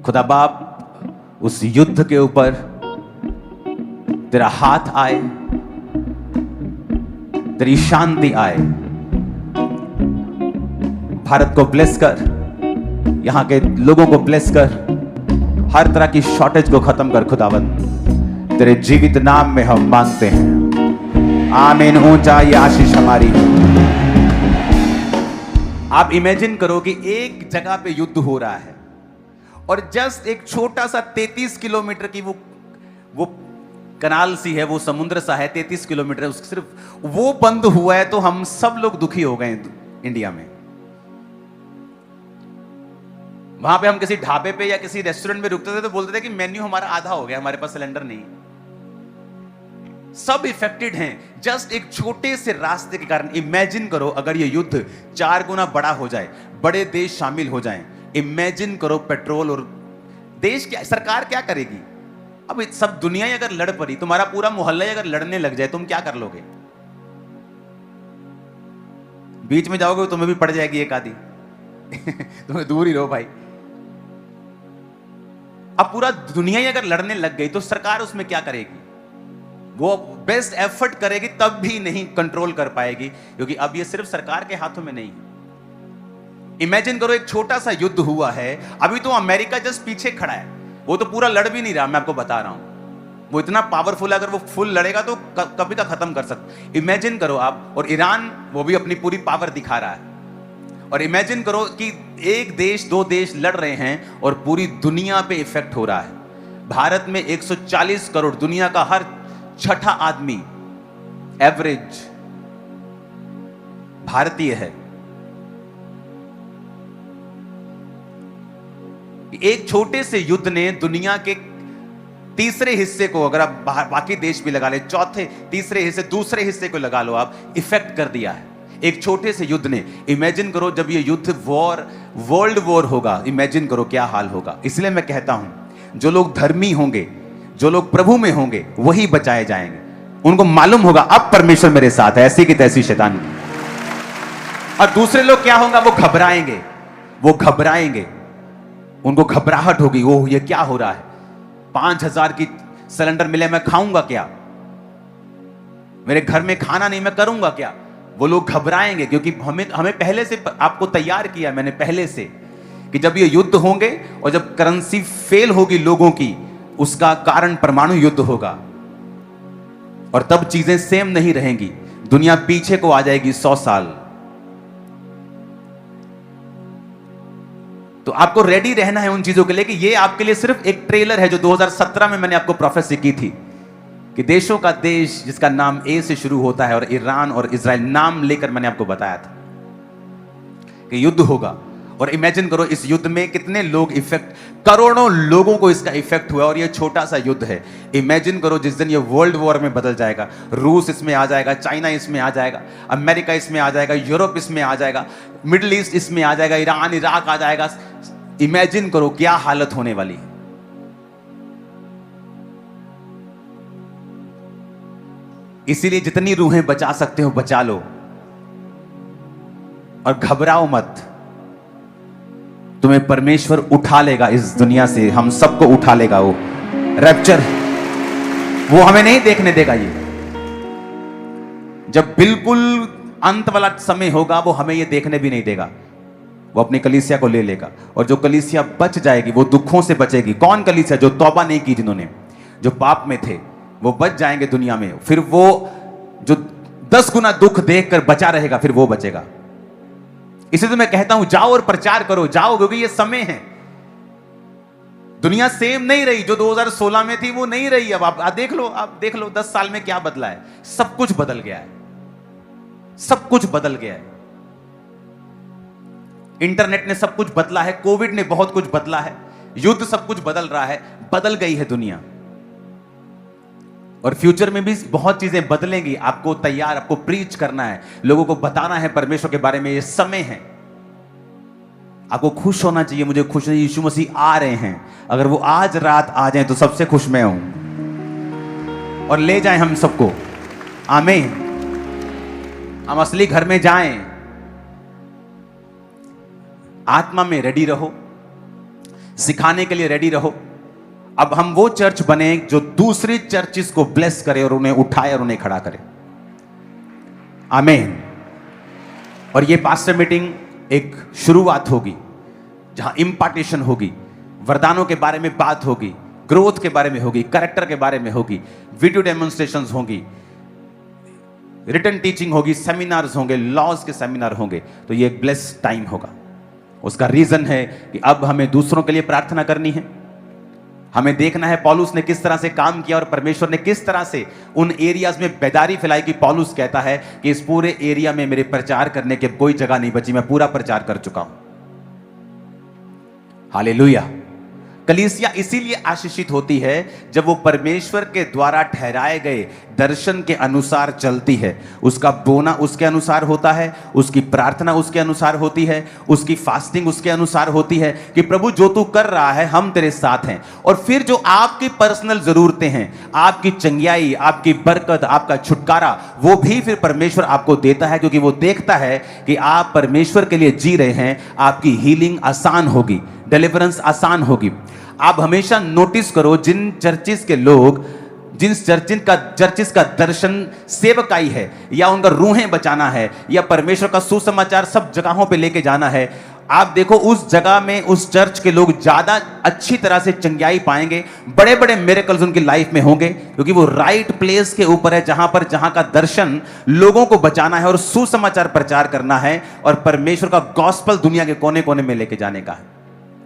खुदा बाप, उस युद्ध के ऊपर तेरा हाथ आए, तेरी शांति आए। भारत को ब्लेस कर, यहाँ के लोगों को ब्लेस कर, हर तरह की शॉर्टेज को खत्म कर खुदावंद। तेरे जीवित नाम में हम मांगते हैं, आमीन। ऊंचा ये आशीष हमारी। आप इमेजिन करो कि एक जगह पे युद्ध हो रहा है और जस्ट एक छोटा सा 33 किलोमीटर की वो कनाल सी है, वो समुद्र सा है, 33 किलोमीटर है, सिर्फ वो बंद हुआ है तो हम सब लोग दुखी हो गए इंडिया में। वहां पे हम किसी ढाबे पे या किसी रेस्टोरेंट में रुकते थे तो बोलते थे कि मेन्यू हमारा आधा हो गया, हमारे पास सिलेंडर नहीं। सब इफेक्टेड हैं जस्ट एक छोटे से रास्ते के कारण। इमेजिन करो अगर ये युद्ध 4 गुना बड़ा हो जाए, बड़े देश शामिल हो जाएं। इमेजिन करो पेट्रोल और देश क्या, सरकार क्या करेगी? अब सब दुनिया ही अगर लड़ पड़ी, तुम्हारा पूरा मोहल्ला ही अगर लड़ने लग जाए, तुम क्या कर लोगे? बीच में जाओगे तुम्हें भी पड़ जाएगी एक आधी तुम्हें दूर ही रहो भाई। अब पूरा दुनिया ही अगर लड़ने लग गई तो सरकार उसमें क्या करेगी? वो बेस्ट एफर्ट करेगी तब भी नहीं कंट्रोल कर पाएगी, क्योंकि अब ये सिर्फ सरकार के हाथों में नहीं है। इमेजिन करो एक छोटा सा युद्ध हुआ है, अभी तो अमेरिका जस्ट पीछे खड़ा है, वो तो पूरा लड़ भी नहीं रहा, मैं आपको बता रहा हूं। वो इतना पावरफुल है, अगर वो फुल लड़ेगा तो कभी का खत्म कर सकता। इमेजिन करो आप, और ईरान वो भी अपनी पूरी पावर दिखा रहा है। और इमेजिन करो कि एक देश, 2 देश लड़ रहे हैं और पूरी दुनिया पे इफेक्ट हो रहा है। भारत में 140 करोड़, दुनिया का हर 6ठा आदमी एवरेज भारतीय है। एक छोटे से युद्ध ने दुनिया के तीसरे हिस्से को, अगर आप बाकी देश भी लगा ले, चौथे तीसरे हिस्से, दूसरे हिस्से को लगा लो आप, इफेक्ट कर दिया है एक छोटे से युद्ध ने। इमेजिन करो जब ये युद्ध वर्ल्ड वॉर होगा, इमेजिन करो क्या हाल होगा। इसलिए मैं कहता हूं जो लोग धर्मी होंगे, जो लोग प्रभु में होंगे, वही बचाए जाएंगे। उनको मालूम होगा अब परमेश्वर मेरे साथ है, ऐसी की तैसी शैतान। और दूसरे लोग क्या होगा? वो घबराएंगे, वो घबराएंगे, उनको घबराहट होगी, ओह ये क्या हो रहा है, 5000 की सिलेंडर मिले, मैं खाऊंगा क्या? मेरे घर में खाना नहीं, मैं करूंगा क्या? वो लोग घबराएंगे, क्योंकि हमें पहले से आपको तैयार किया मैंने पहले से कि जब ये युद्ध होंगे और जब करेंसी फेल होगी लोगों की, उसका कारण परमाणु युद्ध होगा। और तब चीजें सेम नहीं रहेंगी, दुनिया पीछे को आ जाएगी 100 साल। तो आपको रेडी रहना है उन चीजों के लिए कि ये आपके लिए सिर्फ एक ट्रेलर है, जो 2017 में मैंने आपको प्रोफेसी की थी कि देशों का देश जिसका नाम ए से शुरू होता है, और ईरान और इजराइल नाम लेकर मैंने आपको बताया था कि युद्ध होगा। और इमेजिन करो इस युद्ध में कितने लोग इफेक्ट, करोड़ों लोगों को इसका इफेक्ट हुआ, और ये छोटा सा युद्ध है। इमेजिन करो जिस दिन ये वर्ल्ड वॉर में बदल जाएगा, रूस इसमें आ जाएगा, चाइना इसमें आ जाएगा, अमेरिका इसमें आ जाएगा, यूरोप इसमें आ जाएगा, मिडिल ईस्ट इसमें आ जाएगा, ईरान इराक आ जाएगा। इमेजिन करो क्या हालत होने वाली है। इसीलिए जितनी रूहें बचा सकते हो बचा लो, और घबराओ मत। तुम्हें परमेश्वर उठा लेगा इस दुनिया से, हम सबको उठा लेगा। वो रैप्चर वो हमें नहीं देखने देगा। ये जब बिल्कुल अंत वाला समय होगा, वो हमें ये देखने भी नहीं देगा। वो अपनी कलीसिया को ले लेगा, और जो कलीसिया बच जाएगी वो दुखों से बचेगी। कौन कलीसिया? जो तौबा नहीं की, जिन्होंने, जो पाप में थे, वो बच जाएंगे दुनिया में। फिर वो जो 10 गुना दुख देखकर बचा रहेगा, फिर वो बचेगा। इसलिए तो मैं कहता हूं जाओ और प्रचार करो, जाओ, क्योंकि ये समय है। दुनिया सेम नहीं रही, जो 2016 में थी वो नहीं रही। अब आप देख लो, 10 साल में क्या बदला है। सब कुछ बदल गया है, सब कुछ बदल गया है। इंटरनेट ने सब कुछ बदला है, कोविड ने बहुत कुछ बदला है, युद्ध सब कुछ बदल रहा है, बदल गई है दुनिया। और फ्यूचर में भी बहुत चीजें बदलेंगी। आपको तैयार, आपको प्रीच करना है, लोगों को बताना है परमेश्वर के बारे में। ये समय है, आपको खुश होना चाहिए। मुझे खुश है, यीशु मसीह आ रहे हैं। अगर वो आज रात आ जाएं तो सबसे खुश मैं हूं, और ले जाएं हम सबको। आमीन। हम असली घर में जाएं। आत्मा में रेडी रहो, सिखाने के लिए रेडी रहो। अब हम वो चर्च बने जो दूसरी चर्चिस को ब्लेस करे और उन्हें उठाए और उन्हें खड़ा करे। आमीन। और ये पास्टर मीटिंग एक शुरुआत होगी। जहां इम्पार्टेशन होगी, वरदानों के बारे में बात होगी, ग्रोथ के बारे में होगी, कैरेक्टर के बारे में होगी, वीडियो डेमोन्स्ट्रेशंस होंगी, रिटन टीचिंग होगी, सेमिनार्स होंगे, लॉज के सेमिनार होंगे, तो ये एक ब्लेस्ड टाइम होगा। उसका रीजन है कि अब हमें दूसरों के लिए प्रार्थना करनी है। हमें देखना है पौलुस ने किस तरह से काम किया और परमेश्वर ने किस तरह से उन एरियाज में बेदारी फैलाई कि पौलुस कहता है कि इस पूरे एरिया में मेरे प्रचार करने की कोई जगह नहीं बची, मैं पूरा प्रचार कर चुका हूं। हालेलुया। कलीसिया इसीलिए आशीषित होती है जब वो परमेश्वर के द्वारा ठहराए गए दर्शन के अनुसार चलती है। उसका बोना उसके अनुसार होता है, उसकी प्रार्थना उसके अनुसार होती है, उसकी फास्टिंग उसके अनुसार होती है कि प्रभु जो तू कर रहा है हम तेरे साथ हैं। और फिर जो आपकी पर्सनल जरूरतें हैं, आपकी चंगियाई, आपकी बरकत, आपका छुटकारा, वो भी फिर परमेश्वर आपको देता है, क्योंकि वो देखता है कि आप परमेश्वर के लिए जी रहे हैं। आपकी हीलिंग आसान होगी, डिलीवरेंस आसान होगी। आप हमेशा नोटिस करो, जिन चर्चिस के लोग, जिन चर्चिस का दर्शन सेवकाई है, या उनका रूहें बचाना है, या परमेश्वर का सुसमाचार सब जगहों पे लेके जाना है, आप देखो उस जगह में उस चर्च के लोग ज्यादा अच्छी तरह से चंगाई पाएंगे, बड़े बड़े मिरेकल्स उनकी लाइफ में होंगे, क्योंकि वो राइट प्लेस के ऊपर है, जहां का दर्शन लोगों को बचाना है और सुसमाचार प्रचार करना है और परमेश्वर का गॉस्पल दुनिया के कोने कोने में लेके जाने का है।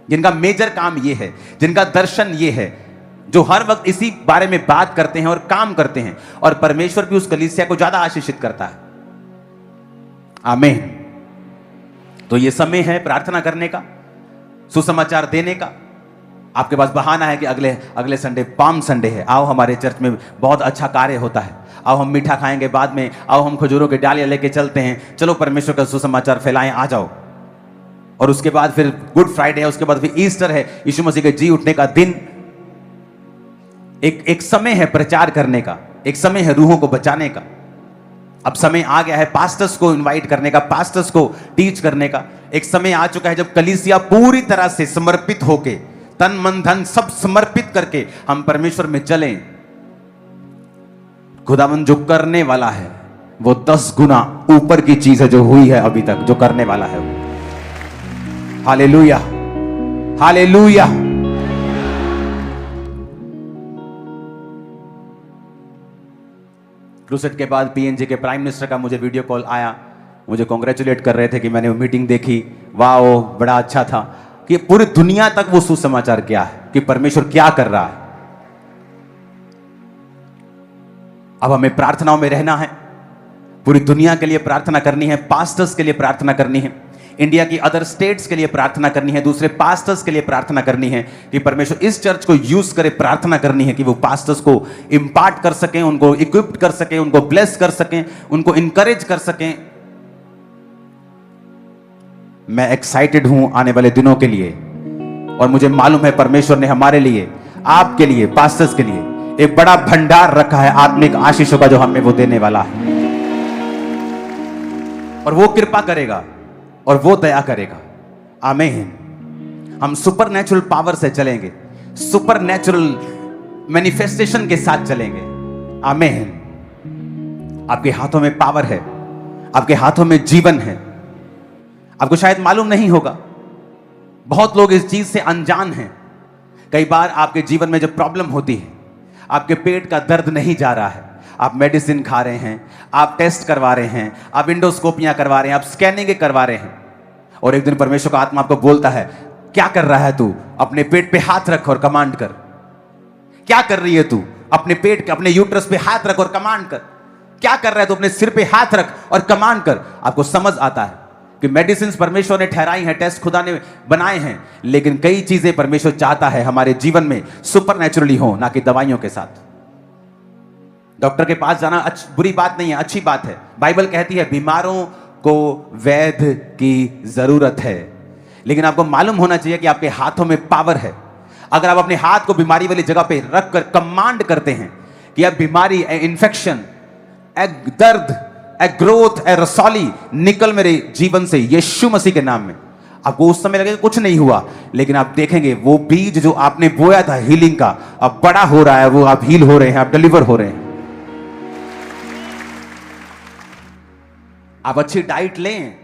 जिनका मेजर काम ये है, जिनका दर्शन ये है, जो हर वक्त इसी बारे में बात करते हैं और काम करते हैं, और परमेश्वर भी उस कलीसिया को ज्यादा आशीषित करता है। आमीन। तो ये समय है प्रार्थना करने का, सुसमाचार देने का। आपके पास बहाना है कि अगले संडे पाम संडे है, आओ हमारे चर्च में बहुत अच्छा कार्य होता है, आओ हम मीठा खाएंगे बाद में, आओ हम खजूरों के डालियां लेके चलते हैं, चलो परमेश्वर का सुसमाचार फैलाएं, आ जाओ। और उसके बाद फिर गुड फ्राइडे है, उसके बाद फिर ईस्टर है, यीशु मसीह के जी उठने का दिन। एक समय है प्रचार करने का, एक समय है रूहों को बचाने का। अब समय आ गया है पास्टर्स को इनवाइट करने का, पास्टर्स को टीच करने का। एक समय आ चुका है जब कलीसिया पूरी तरह से समर्पित होके, तन मन धन सब समर्पित करके हम परमेश्वर में चलें। खुदावन जो करने वाला है वो 10 गुना ऊपर की चीज है जो हुई है अभी तक, जो करने वाला है वो। Hallelujah, hallelujah. क्रूसेड के बाद पीएनजी के प्राइम मिनिस्टर का मुझे वीडियो कॉल आया, मुझे कांग्रेचुलेट कर रहे थे कि मैंने वो मीटिंग देखी, वाह बड़ा अच्छा था, कि पूरी दुनिया तक वो सुसमाचार क्या है कि परमेश्वर क्या कर रहा है। अब हमें प्रार्थनाओं में रहना है, पूरी दुनिया के लिए प्रार्थना करनी है, पास्टर्स के लिए प्रार्थना करनी है, इंडिया की अदर स्टेट्स के लिए प्रार्थना करनी है, दूसरे पास्टर्स के लिए प्रार्थना करनी है कि परमेश्वर इस चर्च को यूज करे। प्रार्थना करनी है कि वो पास्टर्स को इंपार्ट कर सकें, उनको इक्विप्ड कर सकें, उनको ब्लेस कर सकें, उनको इंकरेज कर सकें। मैं एक्साइटेड हूं आने वाले दिनों के लिए, और मुझे मालूम है परमेश्वर ने हमारे लिए, आपके लिए, पास्टर्स के लिए एक बड़ा भंडार रखा है आत्मिक आशीषों का, जो हमें वो देने वाला है। और वो कृपा करेगा और वो दया करेगा। आमीन। हम सुपरनैचुरल पावर से चलेंगे, सुपरनैचुरल मैनिफेस्टेशन के साथ चलेंगे। आमीन। आपके हाथों में पावर है, आपके हाथों में जीवन है। आपको शायद मालूम नहीं होगा, बहुत लोग इस चीज से अनजान हैं। कई बार आपके जीवन में जब प्रॉब्लम होती है, आपके पेट का दर्द नहीं जा रहा है, आप मेडिसिन खा रहे हैं, आप टेस्ट करवा रहे हैं, आप इंडोस्कोपियां करवा रहे हैं, आप स्कैनिंग करवा रहे हैं, और एक दिन परमेश्वर का आत्मा आपको बोलता है, क्या कर रहा है तू? अपने पेट पे हाथ रख और कमांड कर। क्या कर रही है तू? अपने पेट के, अपने यूट्रस पे हाथ रख और कमांड कर। क्या कर रहा है तू? अपने सिर पे हाथ रख और कमांड कर। आपको समझ आता है कि मेडिसिन परमेश्वर ने ठहराई हैं, टेस्ट खुदा ने बनाए हैं, लेकिन कई चीजें परमेश्वर चाहता है हमारे जीवन में सुपरनैचुरली हो, ना कि दवाइयों के साथ। डॉक्टर के पास जाना बुरी बात नहीं है, अच्छी बात है। बाइबल कहती है बीमारों को वैद्य की जरूरत है, लेकिन आपको मालूम होना चाहिए कि आपके हाथों में पावर है। अगर आप अपने हाथ को बीमारी वाली जगह पे रखकर कमांड करते हैं कि अब बीमारी, इन्फेक्शन, दर्द, ग्रोथ, रसौली निकल मेरे जीवन से यीशु मसीह के नाम में, आपको उस समय लगेगा कुछ नहीं हुआ, लेकिन आप देखेंगे वो बीज जो आपने बोया था हीलिंग का, अब बड़ा हो रहा है, वो आप हील हो रहे हैं, आप डिलीवर हो रहे हैं। आप अच्छी डाइट लें,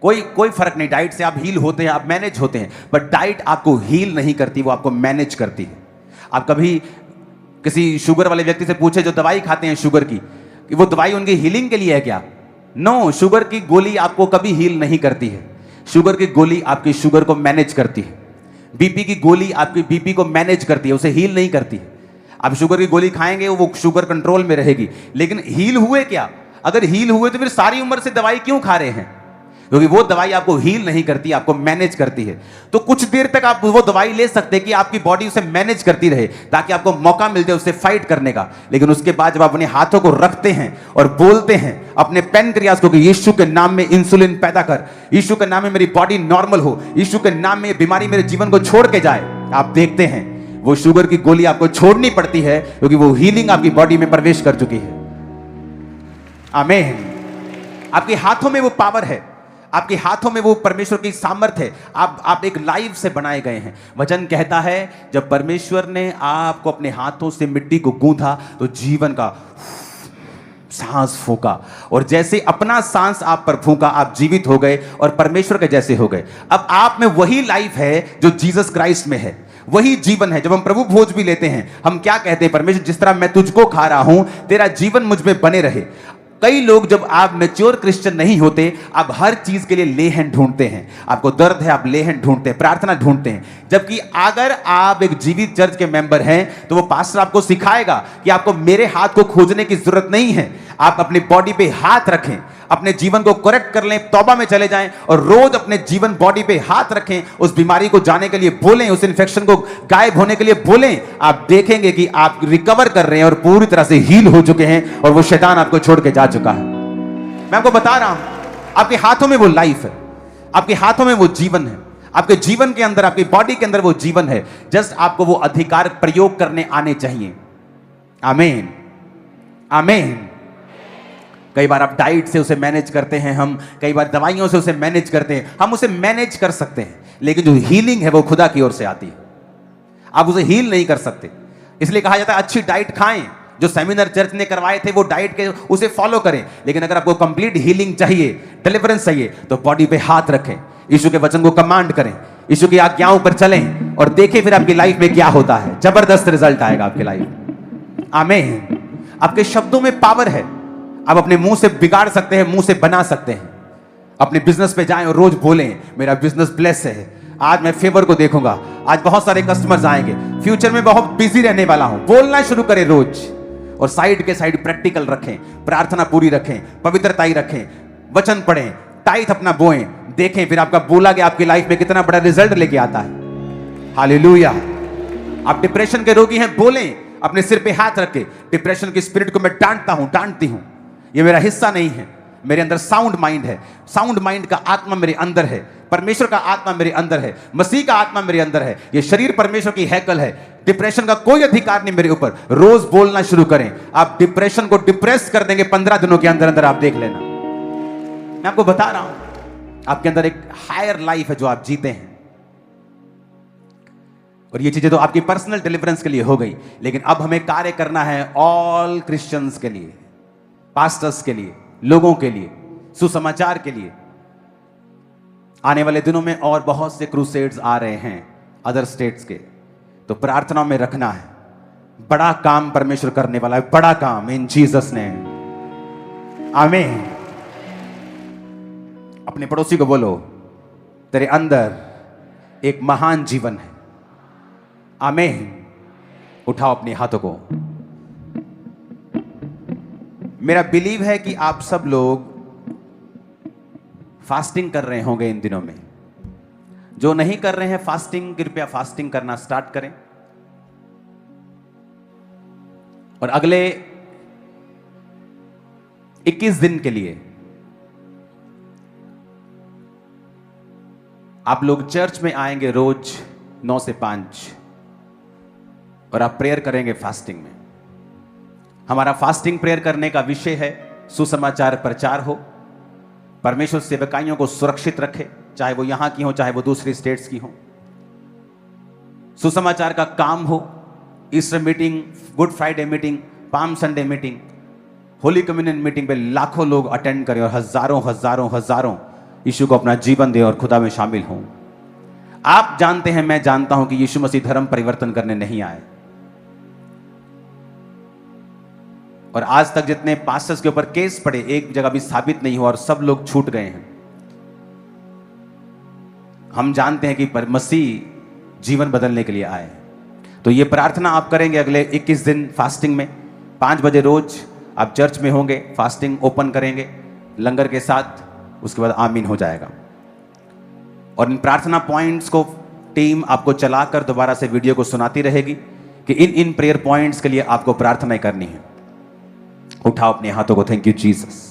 कोई कोई फर्क नहीं, डाइट से आप हील होते हैं, आप मैनेज होते हैं, बट डाइट आपको हील नहीं करती, वो आपको मैनेज करती है। आप कभी किसी शुगर वाले व्यक्ति से पूछे जो दवाई खाते हैं शुगर की, कि वो दवाई उनकी हीलिंग के लिए है क्या? नो, शुगर की गोली आपको कभी हील नहीं करती है। शुगर की गोली आपकी शुगर को मैनेज करती है। बीपी की गोली आपकी बीपी को मैनेज करती है, उसे हील नहीं करती है। आप शुगर की गोली खाएंगे वो शुगर कंट्रोल में रहेगी, लेकिन हील हुए क्या? अगर हील हुए तो फिर सारी उम्र से दवाई क्यों खा रहे हैं? क्योंकि वो दवाई आपको हील नहीं करती, आपको मैनेज करती है। तो कुछ देर तक आप वो दवाई ले सकते हैं कि आपकी बॉडी उसे मैनेज करती रहे, ताकि आपको मौका मिल जाए उससे फाइट करने का। लेकिन उसके बाद जब आप अपने हाथों को रखते हैं और बोलते हैं अपने पैनक्रियाज को कि यीशु के नाम में इंसुलिन पैदा कर, यीशु के नाम में मेरी बॉडी नॉर्मल हो, यीशु के नाम में बीमारी मेरे जीवन को छोड़ के जाए, आप देखते हैं वो शुगर की गोली आपको छोड़नी पड़ती है, क्योंकि वो हीलिंग आपकी बॉडी में प्रवेश कर चुकी है। आमीन। आपके हाथों में वो पावर है, आपके हाथों में वो परमेश्वर की सामर्थ्य है। आप एक लाइफ से बनाए गए हैं। वचन कहता है जब परमेश्वर ने आपको अपने हाथों से मिट्टी को गूंथा तो जीवन का सांस फूका, और जैसे अपना सांस आप पर फूका आप जीवित हो गए और परमेश्वर के जैसे हो गए। अब आप में वही लाइफ है जो जीसस क्राइस्ट में है, वही जीवन है। जब हम प्रभु भोज भी लेते हैं, हम क्या कहते हैं? परमेश्वर जिस तरह मैं तुझको खा रहा हूं, तेरा जीवन मुझ में बने रहे। कई लोग जब आप मैच्योर क्रिश्चियन नहीं होते, आप हर चीज के लिए लेहन ढूंढते हैं। आपको दर्द है, आप लेहन ढूंढते हैं, प्रार्थना ढूंढते हैं। जबकि अगर आप एक जीवित चर्च के मेंबर हैं तो वो पास्टर आपको सिखाएगा कि आपको मेरे हाथ को खोजने की जरूरत नहीं है। आप अपनी बॉडी पे हाथ रखें, अपने जीवन को करेक्ट कर लें, तौबा में चले जाएं और रोज अपने जीवन बॉडी पे हाथ रखें, उस बीमारी को जाने के लिए बोलें, उस इन्फेक्शन को गायब होने के लिए बोलें। आप देखेंगे कि आप रिकवर कर रहे हैं और पूरी तरह से हील हो चुके हैं और वो शैतान आपको छोड़ के जा चुका है। मैं आपको बता रहा हूं, आपके हाथों में वो लाइफ है, आपके हाथों में वो जीवन है, आपके जीवन के अंदर, आपकी बॉडी के अंदर वो जीवन है। जस्ट आपको वो अधिकार प्रयोग करने आने चाहिए। आमीन, आमीन। कई बार आप डाइट से उसे मैनेज करते हैं, हम कई बार दवाइयों से उसे मैनेज करते हैं, हम उसे मैनेज कर सकते हैं, लेकिन जो हीलिंग है वो खुदा की ओर से आती है। आप उसे हील नहीं कर सकते। इसलिए कहा जाता है अच्छी डाइट खाएं। जो सेमिनार चर्च ने करवाए थे वो डाइट के उसे फॉलो करें। लेकिन अगर आपको कंप्लीट हीलिंग चाहिए, डिलीवरेंस चाहिए, तो बॉडी पे हाथ रखें, यीशु के वचन को कमांड करें, यीशु की आज्ञाओं पर चलें और देखें फिर आपकी लाइफ में क्या होता है। जबरदस्त रिजल्ट आएगा आपकी लाइफ में। आमीन। आपके शब्दों में पावर है। आप अपने मुंह से बिगाड़ सकते हैं, मुंह से बना सकते हैं। अपने बिजनेस पे जाएं और रोज बोलें मेरा बिजनेस ब्लेस है, आज मैं फेवर को देखूंगा, आज बहुत सारे कस्टमर्स आएंगे, फ्यूचर में बहुत बिजी रहने वाला हूं। बोलना शुरू करें रोज, और साइड के साइड प्रैक्टिकल रखें, प्रार्थना पूरी रखें, पवित्रताई रखें, वचन पढ़ें, टाइट अपना बोएं, देखें फिर आपका बोला गया आपकी लाइफ में कितना बड़ा रिजल्ट लेके आता है। हालेलुया। आप डिप्रेशन के रोगी हैं, बोलें अपने सिर पे हाथ रख के, डिप्रेशन की स्पिरिट को मैं डांटता हूं, डांटती हूं, ये मेरा हिस्सा नहीं है। मेरे अंदर साउंड माइंड है, साउंड माइंड का आत्मा मेरे अंदर है, परमेश्वर का आत्मा मेरे अंदर है, मसीह का आत्मा मेरे अंदर है, ये शरीर परमेश्वर की हैकल है, डिप्रेशन का कोई अधिकार नहीं मेरे ऊपर। रोज बोलना शुरू करें, आप डिप्रेशन को डिप्रेस कर देंगे 15 दिनों के अंदर अंदर। आप देख लेना, मैं आपको बता रहा हूं, आपके अंदर एक हायर लाइफ है जो आप जीते हैं। और ये चीजें तो आपकी पर्सनल डिलीवरेंस के लिए हो गई, लेकिन अब हमें कार्य करना है ऑल क्रिश्चियंस के लिए, पास्टर्स के लिए, लोगों के लिए, सुसमाचार के लिए। आने वाले दिनों में और बहुत से क्रूसेड्स आ रहे हैं अदर स्टेट्स के, तो प्रार्थना में रखना है। बड़ा काम परमेश्वर करने वाला है, बड़ा काम, इन जीसस नेम। आमीन। अपने पड़ोसी को बोलो तेरे अंदर एक महान जीवन है। आमीन। उठाओ अपने हाथों को। मेरा बिलीव है कि आप सब लोग फास्टिंग कर रहे होंगे इन दिनों में। जो नहीं कर रहे हैं फास्टिंग, कृपया फास्टिंग करना स्टार्ट करें। और अगले 21 दिन के लिए आप लोग चर्च में आएंगे रोज 9 से 5 और आप प्रेयर करेंगे फास्टिंग में। हमारा फास्टिंग प्रेयर करने का विषय है सुसमाचार प्रचार हो, परमेश्वर सेवकाइयों को सुरक्षित रखे, चाहे वो यहां की हो चाहे वो दूसरी स्टेट्स की हो। सुसमाचार का काम हो, Easter meeting, good Friday meeting, palm Sunday meeting, holy communion meeting पे लाखों लोग अटेंड करें और हजारों हजारों हजारों यीशु को अपना जीवन दें और खुदा में शामिल हों। आप जानते हैं, मैं जानता हूं कि यीशु मसीह धर्म परिवर्तन करने नहीं आए। और आज तक जितने पास्टर्स के ऊपर केस पड़े, एक जगह भी साबित नहीं हुआ और सब लोग छूट गए हैं। हम जानते हैं कि मसीह जीवन बदलने के लिए आए। तो ये प्रार्थना आप करेंगे अगले 21 दिन फास्टिंग में। 5 बजे रोज आप चर्च में होंगे, फास्टिंग ओपन करेंगे लंगर के साथ, उसके बाद आमीन हो जाएगा। और इन प्रार्थना पॉइंट्स को टीम आपको चलाकर दोबारा से वीडियो को सुनाती रहेगी कि इन प्रेयर पॉइंट्स के लिए आपको प्रार्थना करनी है। उठाओ अपने हाथों को। Thank you Jesus.